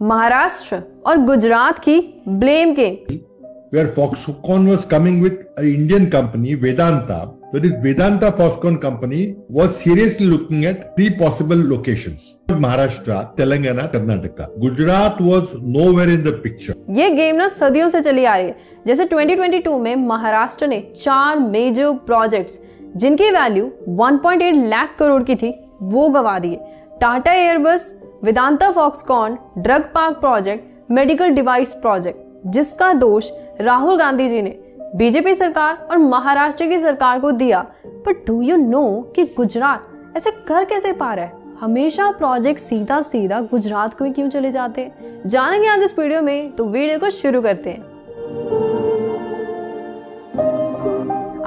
महाराष्ट्र और गुजरात की blame game, where Foxconn was coming with an Indian company, Vedanta. So this Vedanta Foxconn company was seriously looking at 3 possible locations: Maharashtra, Telangana, Karnataka. Gujarat was nowhere in the picture. ये game ना सदियों से चली आ रही है। जैसे 2022 में महाराष्ट्र ने 4 मेजर प्रोजेक्ट्स जिनकी वैल्यू 1.8 लाख करोड़ की थी वो गवा दिए। Tata Airbus, Vedanta Foxconn, drug park project, medical device project, जिसका दोष राहुल गांधी जी ने बीजेपी सरकार और महाराष्ट्र की सरकार को दिया। बट डू यू नो कि गुजरात ऐसे कर कैसे पा रहा है? हमेशा प्रोजेक्ट सीधा सीधा गुजरात को ही क्यों चले जाते हैं? जानेंगे आज इस वीडियो में, तो वीडियो को शुरू करते हैं।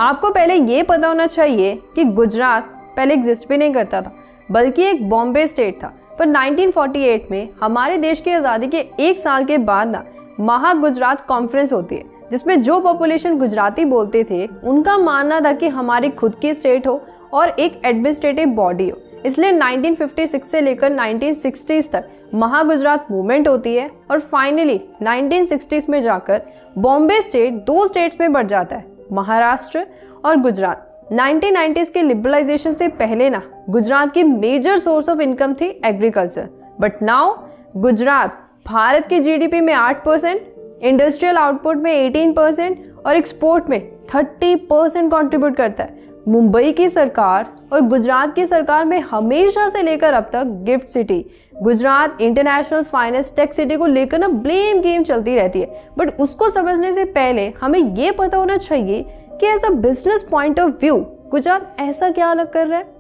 आपको पहले ये पता होना चाहिए कि गुजरात पहले एग्जिस्ट भी नहीं करता था, बल्कि एक बॉम्बे स्टेट था। पर 1948 में हमारे देश की आज़ादी के 1 साल के बाद ना महा गुजरात कॉन्फ्रेंस होती है, जिसमें जो पॉपुलेशन गुजराती बोलते थे उनका मानना था कि हमारी खुद की स्टेट हो और एक एडमिनिस्ट्रेटिव बॉडी हो। इसलिए 1956 से लेकर 1960s तक महा गुजरात मूवमेंट होती है और फाइनली 1960s में जाकर बॉम्बे स्टेट 2 स्टेट्स में बढ़ जाता है, महाराष्ट्र और गुजरात। 1990s के लिबरलाइजेशन से पहले ना गुजरात की मेजर सोर्स ऑफ इनकम थी agriculture, but now Gujarat Bharat की जीडीपी में 8%, इंडस्ट्रियल आउटपुट में 18% और एक्सपोर्ट में 30% कंट्रीब्यूट करता है। मुंबई की सरकार और गुजरात की सरकार में हमेशा से लेकर अब तक gift city, Gujarat international finance tech city को लेकर ना ब्लेम गेम चलती रहती है। बट उसको समझने से पहले हमें ये पता होना चाहिए कि as a business point of view Gujarat ऐसा क्या अलग कर रहा है।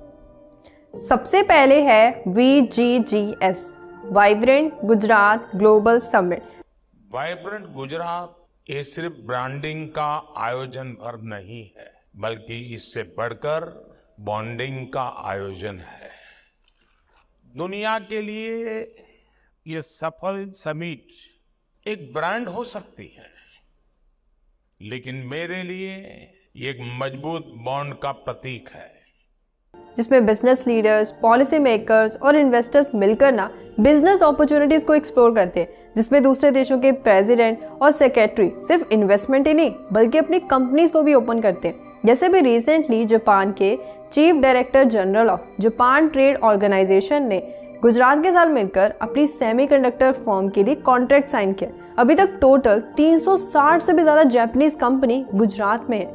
सबसे पहले है VGGS, vibrant Gujarat global summit. Vibrant Gujarat ये सिर्फ ब्रांडिंग का आयोजन भर नहीं है, बल्कि इससे बढ़कर बॉन्डिंग का आयोजन है। दुनिया के लिए ये सफल समिट एक ब्रांड हो सकती है, लेकिन मेरे लिए ये एक मजबूत बॉन्ड का प्रतीक है, जिसमें बिजनेस लीडर्स, पॉलिसी मेकर्स और इन्वेस्टर्स मिलकर ना बिजनेस अपॉर्चुनिटीज को एक्सप्लोर करते हैं, जिसमें दूसरे देशों के प्रेसिडेंट और सेक्रेटरी सिर्फ इन्वेस्टमेंट ही नहीं बल्कि अपनी कंपनीज को भी ओपन करते हैं। जैसे भी रिसेंटली जापान के chief director general of Japan trade organisation ने गुजरात के साथ मिलकर अपनी सेमीकंडक्टर फर्म के लिए कॉन्ट्रैक्ट साइन किया। अभी तक टोटल 360 से भी ज्यादा जापानीज कंपनी गुजरात में है।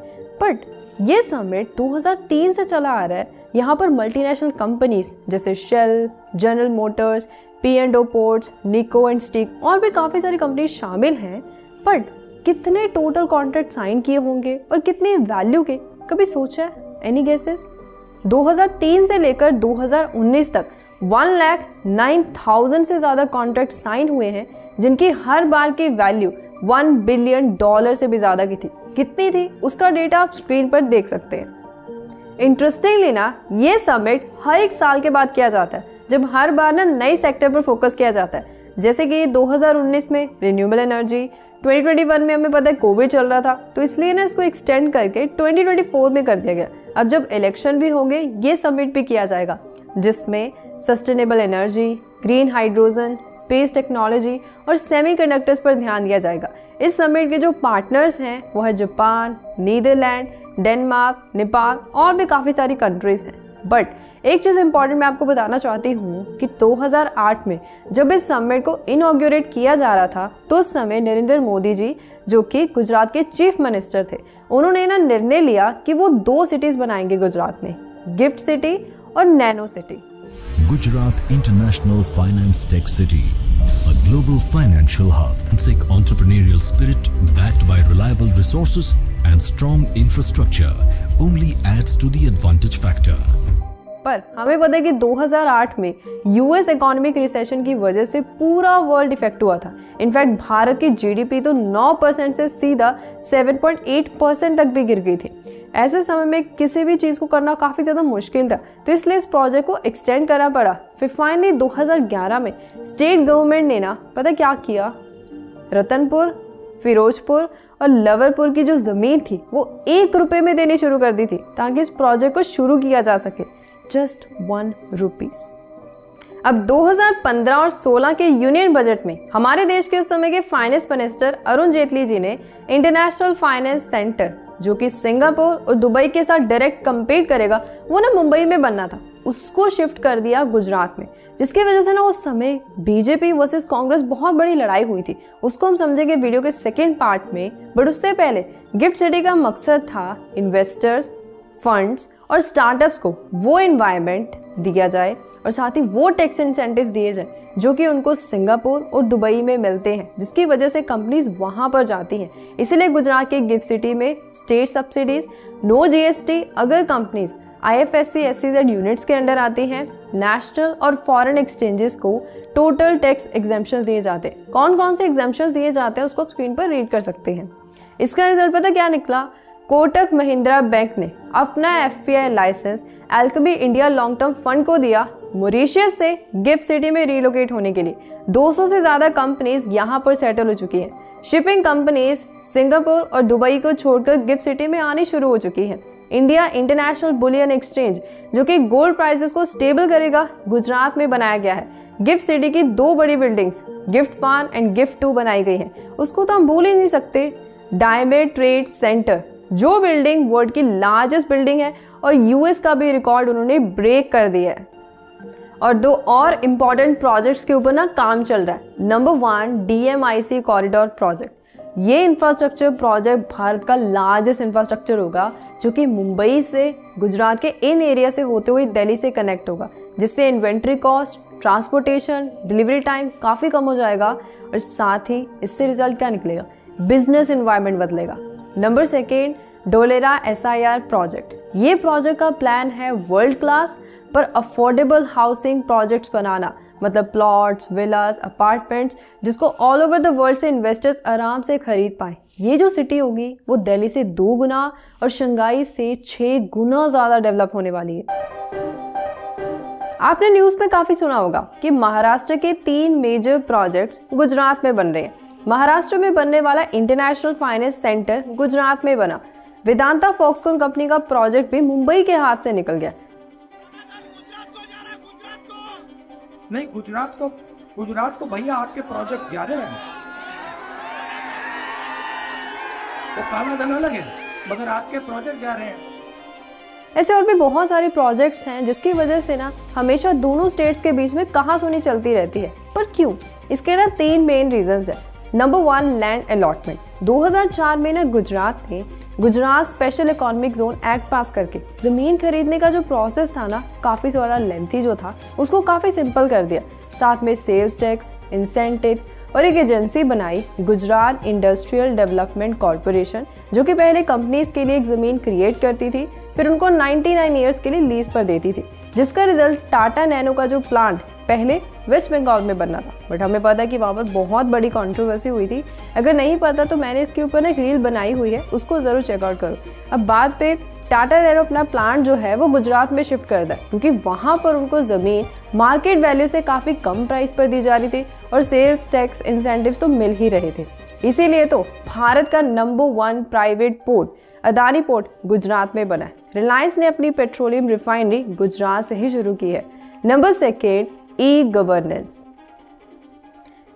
बट ये समिट 2003 से चला आ रहा है। यहाँ पर मल्टीनेशनल कंपनीज जैसे Shell, General Motors, P&O ports, Nico and stick और भी काफी सारी कंपनी शामिल हैं। बट कितने टोटल कॉन्ट्रैक्ट साइन किए होंगे और कितने वैल्यू के, कभी सोचा है? Any guesses? 2003 से लेकर 2019 तक 1,09,000 से ज्यादा कॉन्ट्रैक्ट साइन हुए हैं, जिनकी हर बार की वैल्यू $1 बिलियन से भी ज्यादा की थी। कितनी थी उसका डेटा आप स्क्रीन पर देख सकते हैं। इंटरेस्टिंगली ना ये समिट हर 1 साल के बाद किया जाता है, जब हर बार ना नए सेक्टर पर फोकस किया जाता है। जैसे कि 2019 में रिन्यूएबल एनर्जी, 2021 में हमें पता है कोविड चल रहा था, तो इसलिए ना इसको एक्सटेंड करके 2024 में कर दिया गया। अब जब इलेक्शन भी होंगे ये समिट भी किया जाएगा, जिसमें sustainable energy, green hydrogen, space technology और सेमीकंडक्टर्स पर ध्यान दिया जाएगा। इस समिट के जो पार्टनर्स हैं वो है जापान, नीदरलैंड, डेनमार्क, नेपाल और भी काफ़ी सारी कंट्रीज हैं। बट एक चीज़ इंपॉर्टेंट मैं आपको बताना चाहती हूँ कि 2008 में जब इस समिट को इनॉग्रेट किया जा रहा था, तो उस समय नरेंद्र मोदी जी, जो कि गुजरात के चीफ मिनिस्टर थे, उन्होंने ना निर्णय लिया कि वो 2 सिटीज बनाएंगे गुजरात में, गिफ्ट सिटी और nano city. Gujarat International Finance Tech City, a global financial hub, sick entrepreneurial spirit backed by reliable resources and strong infrastructure only adds to the advantage factor. पर हमें पता है कि 2008 में यूएस इकोनॉमिक रिसेशन की वजह से पूरा वर्ल्ड इफेक्ट हुआ था। इनफैक्ट भारत की जीडीपी तो 9% से सीधा 7.8% तक भी गिर गई थी। ऐसे समय में किसी भी चीज़ को करना काफ़ी ज़्यादा मुश्किल था, तो इसलिए इस प्रोजेक्ट को एक्सटेंड करना पड़ा। फिर फाइनली 2011 में स्टेट गवर्नमेंट ने ना पता क्या किया, रतनपुर, फिरोजपुर और लवरपुर की जो ज़मीन थी वो 1 रुपये में देनी शुरू कर दी थी, ताकि इस प्रोजेक्ट को शुरू किया जा सके। Just 1 rupees. अब 2015 और 16 के यूनियन बजट में हमारे देश के उस समय के फाइनेंस मिनिस्टर अरुण जेटली जी ने इंटरनेशनल फाइनेंस सेंटर, जो कि सिंगापुर और दुबई के साथ डायरेक्ट कंपीट करेगा, वो ना मुंबई में बनना था, उसको शिफ्ट कर दिया गुजरात में, जिसकी वजह से ना उस समय बीजेपी वर्सेस कांग्रेस बहुत बड़ी लड़ाई हुई थी। उसको हम समझेंगे वीडियो के सेकेंड पार्ट में। बट उससे पहले गिफ्ट सिटी का मकसद था इन्वेस्टर्स, फंड्स और स्टार्टअप्स को वो एनवायरनमेंट दिया जाए और साथ ही वो टैक्स इंसेंटिव्स दिए जाए जो कि उनको सिंगापुर और दुबई में मिलते हैं, जिसकी वजह से कंपनीज वहां पर जाती हैं। इसीलिए गुजरात के गिफ्ट सिटी में स्टेट सब्सिडीज, नो जीएसटी अगर कंपनीज IFSC SEZ यूनिट्स के अंडर आती हैं, नेशनल और फॉरेन एक्सचेंजेस को टोटल टैक्स एग्जेम्पशंस दिए जाते हैं। कौन कौन से एग्जेम्पशंस दिए जाते हैं उसको आप स्क्रीन पर रीड कर सकते हैं। इसका रिजल्ट पता क्या निकला? कोटक महिंद्रा बैंक ने अपना FPI licence Alchemy India long term fund को दिया मॉरिशस से गिफ्ट सिटी में रिलोकेट होने के लिए। 200 से ज्यादा कंपनीज यहाँ पर सेटल हो चुकी हैं। शिपिंग कंपनीज सिंगापुर और दुबई को छोड़कर गिफ्ट सिटी में आनी शुरू हो चुकी हैं। इंडिया इंटरनेशनल बुलियन एक्सचेंज, जो कि गोल्ड प्राइसेस को स्टेबल करेगा, गुजरात में बनाया गया है। गिफ्ट सिटी की 2 बड़ी बिल्डिंग्स गिफ्ट पान एंड गिफ्ट 2 बनाई गई हैं। उसको तो हम भूल ही नहीं सकते। डायमंड ट्रेड सेंटर, जो बिल्डिंग वर्ल्ड की लार्जेस्ट बिल्डिंग है और US का भी रिकॉर्ड उन्होंने ब्रेक कर दिया है। और 2 और इम्पोर्टेंट प्रोजेक्ट्स के ऊपर ना काम चल रहा है। Number 1 DMIC corridor project. ये इंफ्रास्ट्रक्चर प्रोजेक्ट भारत का लार्जेस्ट इंफ्रास्ट्रक्चर होगा, जो कि मुंबई से गुजरात के इन एरिया से होते हुए दिल्ली से कनेक्ट होगा, जिससे inventory cost, transportation, delivery time काफ़ी कम हो जाएगा और साथ ही इससे रिजल्ट क्या निकलेगा? बिजनेस इन्वायरमेंट बदलेगा। Number 2 Dholera SIR project. ये प्रोजेक्ट का प्लान है वर्ल्ड क्लास पर अफोर्डेबल हाउसिंग प्रोजेक्ट्स बनाना, मतलब प्लॉट्स, विलास, अपार्टमेंट्स, जिसको ऑल ओवर द वर्ल्ड से इन्वेस्टर्स आराम से खरीद पाए। ये जो सिटी होगी वो दिल्ली से 2 गुना और शंघाई से 6 गुना ज्यादा डेवलप होने वाली है। आपने न्यूज में काफी सुना होगा कि महाराष्ट्र के 3 मेजर प्रोजेक्ट्स गुजरात में बन रहे हैं। महाराष्ट्र में बनने वाला इंटरनेशनल फाइनेंस सेंटर गुजरात में बना। वेदांता फॉक्सकॉन कंपनी का प्रोजेक्ट भी मुंबई के हाथ से निकल गया। नहीं, गुजरात को भैया आपके प्रोजेक्ट जा रहे हैं, वो काला धन अलग है, मगर आपके प्रोजेक्ट जा रहे हैं। ऐसे और भी बहुत सारे प्रोजेक्ट्स हैं जिसकी वजह से ना हमेशा दोनों स्टेट्स के बीच में कहासुनी चलती रहती है। पर क्यों? इसके ना 3 मेन रीजंस है। Number 1 land allotment. 2004 में ना गुजरात ने Gujarat special economic zone act पास करके जमीन खरीदने का जो प्रोसेस था ना, काफी सारा लेंथी जो था, उसको काफी सिंपल कर दिया। साथ में सेल्स टैक्स, इंसेंटिव्स और एक एजेंसी बनाई, गुजरात इंडस्ट्रियल डेवलपमेंट कॉर्पोरेशन, जो कि पहले कंपनीज के लिए एक जमीन क्रिएट करती थी, फिर उनको 99 ईयर्स के लिए लीज पर देती थी, जिसका रिजल्ट टाटा नैनो का जो प्लांट पहले वेस्ट बंगाल में बनना था। बट हमें पता है कि वहाँ पर बहुत बड़ी कंट्रोवर्सी हुई थी। अगर नहीं पता तो मैंने इसके ऊपर एक रील बनाई हुई है, उसको जरूर चेकआउट करो। अब बाद पे टाटा नैनो अपना प्लांट जो है वो गुजरात में शिफ्ट कर दिया, क्योंकि वहाँ पर उनको जमीन मार्केट वैल्यू से काफ़ी कम प्राइस पर दी जा रही थी और सेल्स टैक्स इंसेंटिव्स तो मिल ही रहे थे। इसीलिए तो भारत का number 1 private port Adani port Gujarat में बना है। रिलायंस ने अपनी पेट्रोलियम रिफाइनरी गुजरात से ही शुरू की है। Number 2 e-governance.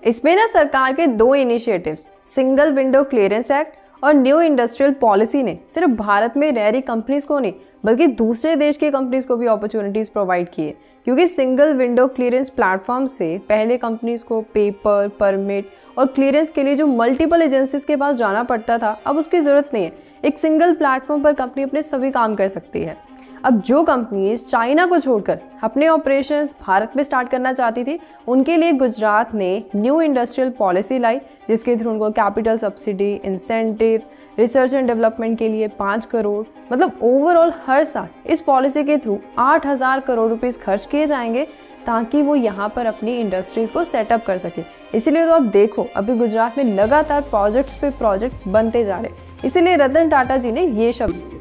इसमें ना सरकार के 2 initiatives, single window clearance act और न्यू इंडस्ट्रियल पॉलिसी ने सिर्फ भारत में रह रही कंपनीज को नहीं बल्कि दूसरे देश की कंपनीज को भी अपॉर्चुनिटीज प्रोवाइड की है। क्योंकि सिंगल विंडो क्लियरेंस प्लेटफॉर्म से पहले कंपनीज को पेपर, परमिट और क्लियरेंस के लिए जो मल्टीपल एजेंसीज के पास जाना पड़ता था, अब उसकी जरूरत नहीं है। एक सिंगल प्लेटफॉर्म पर कंपनी अपने सभी काम कर सकती है। अब जो कंपनीज चाइना को छोड़कर अपने ऑपरेशंस भारत में स्टार्ट करना चाहती थी, उनके लिए गुजरात ने न्यू इंडस्ट्रियल पॉलिसी लाई, जिसके थ्रू उनको capital subsidy, incentives, research and development के लिए 5 करोड़, मतलब ओवरऑल हर साल इस पॉलिसी के थ्रू 8,000 करोड़ रुपीस खर्च किए जाएंगे ताकि वो यहाँ पर अपनी इंडस्ट्रीज को सेटअप कर सके। इसीलिए तो आप देखो अभी गुजरात में लगातार प्रोजेक्ट्स पे प्रोजेक्ट्स बनते जा रहे, इसीलिए रतन टाटा जी ने ये शब्द।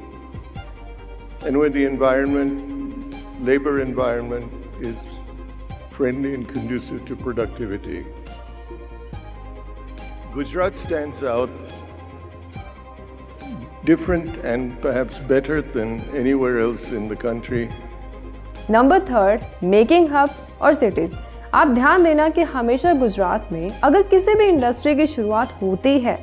And where the environment, labor environment is friendly and conducive to productivity. Gujarat stands out different and perhaps better than anywhere else in the country number 3, making hubs और सिटीज। आप ध्यान देना कि हमेशा गुजरात में अगर किसी भी इंडस्ट्री की शुरुआत होती है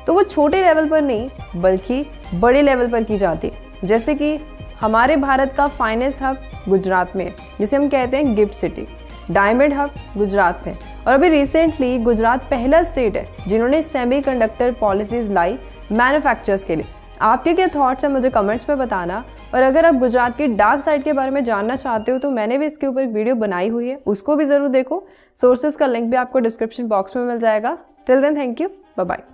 तो वो छोटे लेवल पर नहीं बल्कि बड़े लेवल पर की जाती है। जैसे कि हमारे भारत का फाइनेंस हब गुजरात में, जिसे हम कहते हैं gift city. Diamond hub Gujarat में, और अभी रिसेंटली गुजरात पहला स्टेट है जिन्होंने सेमीकंडक्टर पॉलिसीज लाई मैन्युफैक्चरर्स के लिए। आपके क्या थॉट्स हैं मुझे कमेंट्स में बताना। और अगर आप गुजरात की डार्क साइड के बारे में जानना चाहते हो तो मैंने भी इसके ऊपर एक वीडियो बनाई हुई है, उसको भी जरूर देखो। सोर्सेज का लिंक भी आपको डिस्क्रिप्शन बॉक्स में मिल जाएगा। Till then thank you, bye bye.